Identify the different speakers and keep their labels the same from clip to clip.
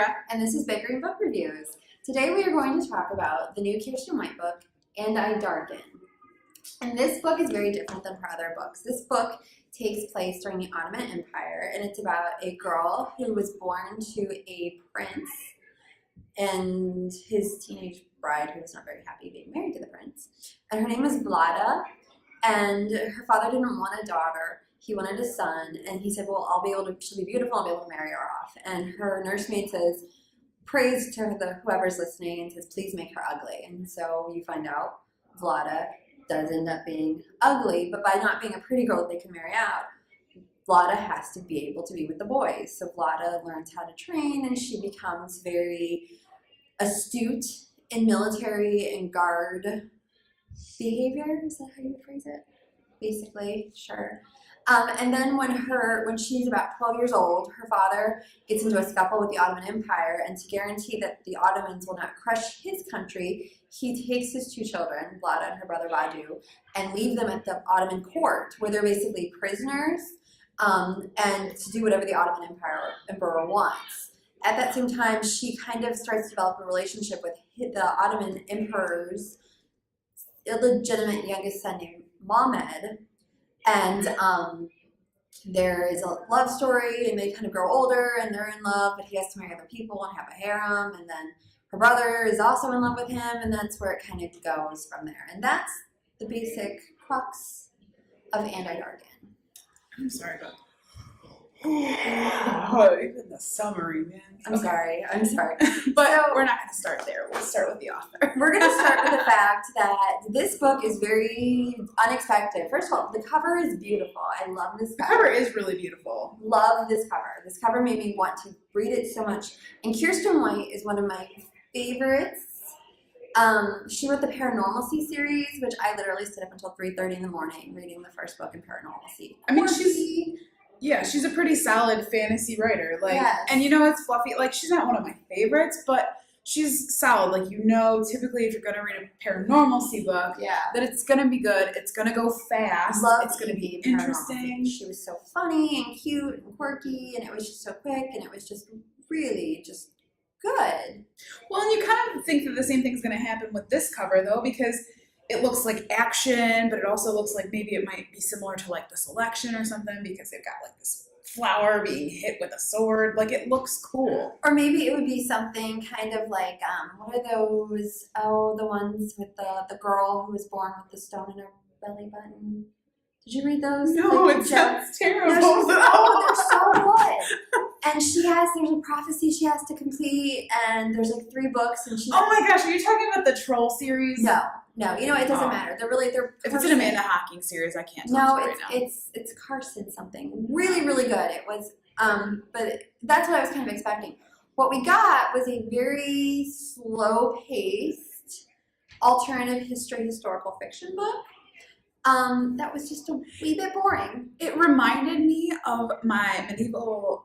Speaker 1: Sarah.
Speaker 2: And this is Bickering Book Reviews. Today we are going to talk about the new Keirsten book, And I Darken. And this book is very different than her other books. This book takes place during the Ottoman Empire, and it's about a girl who was born to a prince and his teenage bride who was not very happy being married to the prince. And her name is Vlada, and her father didn't want a daughter. He wanted a son, and he said, well, she'll be beautiful, I'll be able to marry her off. And her nursemaid says, prays to whoever's listening and says, please make her ugly. And so you find out Vlada does end up being ugly, but by not being a pretty girl that they can marry out, Vlada has to be able to be with the boys. So Vlada learns how to train, and she becomes very astute in military and guard behavior. Is that how you would phrase it? Basically, sure. And then when she's about 12 years old, her father gets into a scuffle with the Ottoman Empire, and to guarantee that the Ottomans will not crush his country, he takes his two children, Vlada and her brother Badu, and leave them at the Ottoman court, where they're basically prisoners, and to do whatever the Ottoman emperor wants. At that same time, she kind of starts to develop a relationship with the Ottoman emperor's illegitimate youngest son named Mehmed. And there is a love story, and they kind of grow older, and they're in love, but he has to marry other people and have a harem, and then her brother is also in love with him, and that's where it kind of goes from there. And that's the basic crux of And I Darken.
Speaker 1: I'm sorry about that. Oh, even the summary, man.
Speaker 2: I'm sorry.
Speaker 1: But we're not going to start there. We'll start with the author.
Speaker 2: We're going to start with the fact that this book is very unexpected. First of all, the cover is beautiful. I love this cover.
Speaker 1: The cover is really beautiful.
Speaker 2: Love this cover. This cover made me want to read it so much. And Keirsten White is one of my favorites. She wrote the Paranormalcy series, which I literally stayed up until 3:30 in the morning reading the first book in Paranormalcy.
Speaker 1: I mean, she's a pretty solid fantasy writer.
Speaker 2: Yes.
Speaker 1: And it's fluffy. Like, she's not one of my favorites, but she's solid. Like, typically if you're going to read a Paranormalcy book, that it's going to be good. It's going to go fast. It's going to be interesting.
Speaker 2: She was so funny and cute and quirky, and it was just so quick, and it was just really just good.
Speaker 1: Well, and you kind of think that the same thing's going to happen with this cover, though, because it looks like action, but it also looks like maybe it might be similar to like The Selection or something, because they've got like this flower being hit with a sword. Like, it looks cool.
Speaker 2: Or maybe it would be something kind of like, what are those? Oh, the ones with the girl who was born with the stone in her belly button. Did you read those?
Speaker 1: No,
Speaker 2: like,
Speaker 1: it sounds terrible.
Speaker 2: They're so good. And there's a prophecy she has to complete, and there's like 3 books, and
Speaker 1: oh my gosh, are you talking about the Troll series?
Speaker 2: No, it doesn't matter. They're
Speaker 1: if it's an Amanda Hawking series, I can't tell you right now.
Speaker 2: it's Keirsten something. Really, really good. It was, but that's what I was kind of expecting. What we got was a very slow-paced alternative historical fiction book. That was just a wee bit boring.
Speaker 1: It reminded me of my medieval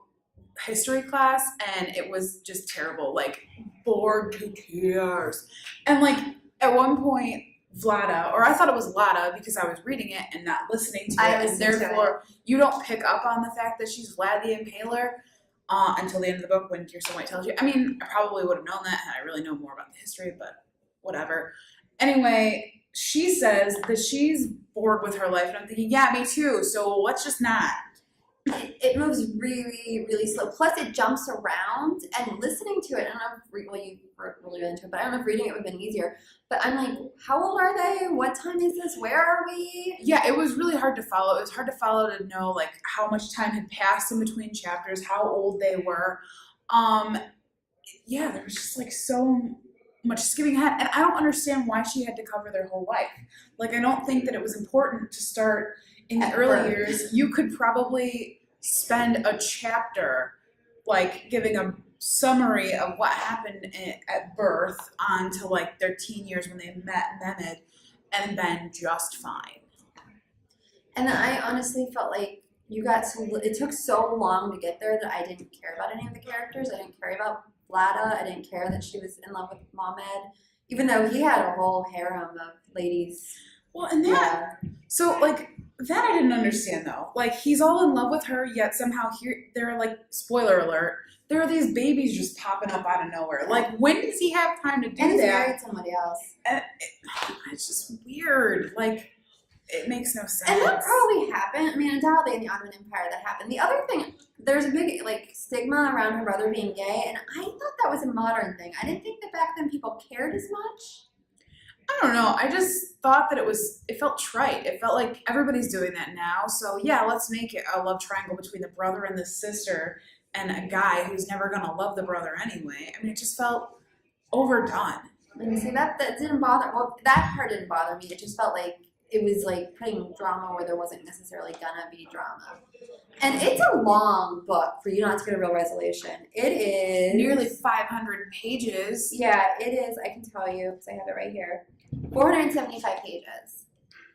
Speaker 1: history class, and it was just terrible. Like, bored to tears. And like, at one point, Vlada, or I thought it was Lada because I was reading it and not listening to it, and therefore you don't pick up on the fact that she's Vlad the Impaler until the end of the book when Keirsten White tells you. I mean, I probably would have known that had I really known more about the history, but whatever. Anyway, she says that she's bored with her life, and I'm thinking, yeah, me too, so let's just not.
Speaker 2: It moves really, really slow. Plus, it jumps around, and listening to it, I don't know if you were really into it, but I don't know if reading it would have been easier. But I'm like, how old are they? What time is this? Where are we?
Speaker 1: Yeah, it was really hard to follow. It was hard to follow to know, like, how much time had passed in between chapters, how old they were. Yeah, there was just, like, so much skipping ahead, and I don't understand why she had to cover their whole life. Like, I don't think that it was important to start in the early years. You could probably spend a chapter, like, giving a summary of what happened at birth on to, like, their teen years when they met Mehmed, and then just fine.
Speaker 2: And then I honestly felt like it took so long to get there that I didn't care about any of the characters. I didn't care about Vlada. I didn't care that she was in love with Mehmed, even though he had a whole harem of ladies.
Speaker 1: Well, and that So, like, that I didn't understand, though. Like, he's all in love with her, yet somehow here, there are, like, spoiler alert, there are these babies just popping up out of nowhere. Like, when does he have time to do
Speaker 2: And he's
Speaker 1: that?
Speaker 2: married somebody else.
Speaker 1: And it's just weird. Like, it makes no sense.
Speaker 2: And that probably happened. I mean, undoubtedly in the Ottoman Empire that happened. The other thing, there's a big like stigma around her brother being gay, and I thought that was a modern thing. I didn't think that back then people cared as much.
Speaker 1: I don't know. I just thought that it felt trite. It felt like everybody's doing that now. So, yeah, let's make it a love triangle between the brother and the sister and a guy who's never going to love the brother anyway. I mean, it just felt overdone.
Speaker 2: And see, that didn't bother, well, that part didn't bother me. It just felt like it was like putting drama where there wasn't necessarily gonna be drama. And it's a long book for you not to get a real resolution. It is
Speaker 1: Nearly 500 pages.
Speaker 2: Yeah, it is. I can tell you because I have it right here. 475 pages.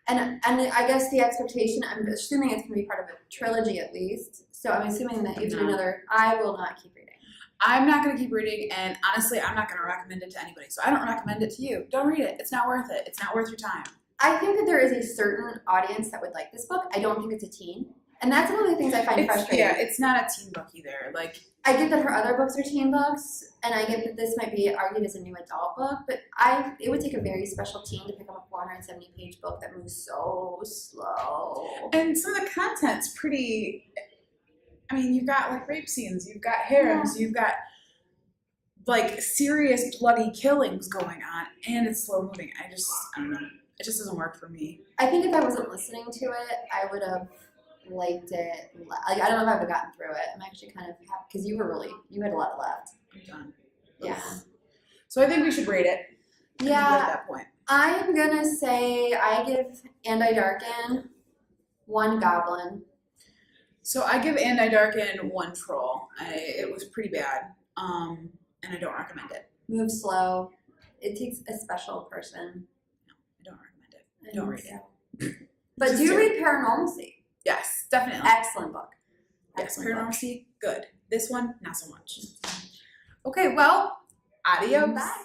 Speaker 2: And I guess the expectation, I'm assuming it's going to be part of a trilogy at least. So I'm assuming that if you do another, I will not keep reading.
Speaker 1: I'm not going to keep reading, and honestly, I'm not going to recommend it to anybody. So I don't recommend it to you. Don't read it. It's not worth it. It's not worth your time.
Speaker 2: I think that there is a certain audience that would like this book. I don't think it's a teen. And that's one of the things I find frustrating.
Speaker 1: Yeah, it's not a teen book either. Like,
Speaker 2: I get that her other books are teen books, and I get that this might be argued as a new adult book, but it would take a very special teen to pick up a 470-page book that moves so slow.
Speaker 1: And some of the content's pretty, I mean, you've got, like, rape scenes, you've got harems, you've got, like, serious bloody killings going on, and it's slow moving. I don't know. It just doesn't work for me.
Speaker 2: I think if I wasn't listening to it, I would have liked it. Like, I don't know if I would have gotten through it. I'm actually kind of happy because you had a lot left.
Speaker 1: I'm done.
Speaker 2: Yeah.
Speaker 1: So I think we should rate it.
Speaker 2: Yeah.
Speaker 1: At that point.
Speaker 2: I'm gonna say I give And I Darken 1 goblin.
Speaker 1: So I give And I Darken 1 troll. It was pretty bad. And I don't recommend it.
Speaker 2: Move slow. It takes a special person.
Speaker 1: No, I don't recommend it. Don't read it.
Speaker 2: But do read Paranormalcy.
Speaker 1: Yes, definitely.
Speaker 2: Excellent book.
Speaker 1: Yes, Paranormalcy, good. This one, not so much. Okay, well, adios.
Speaker 2: Bye.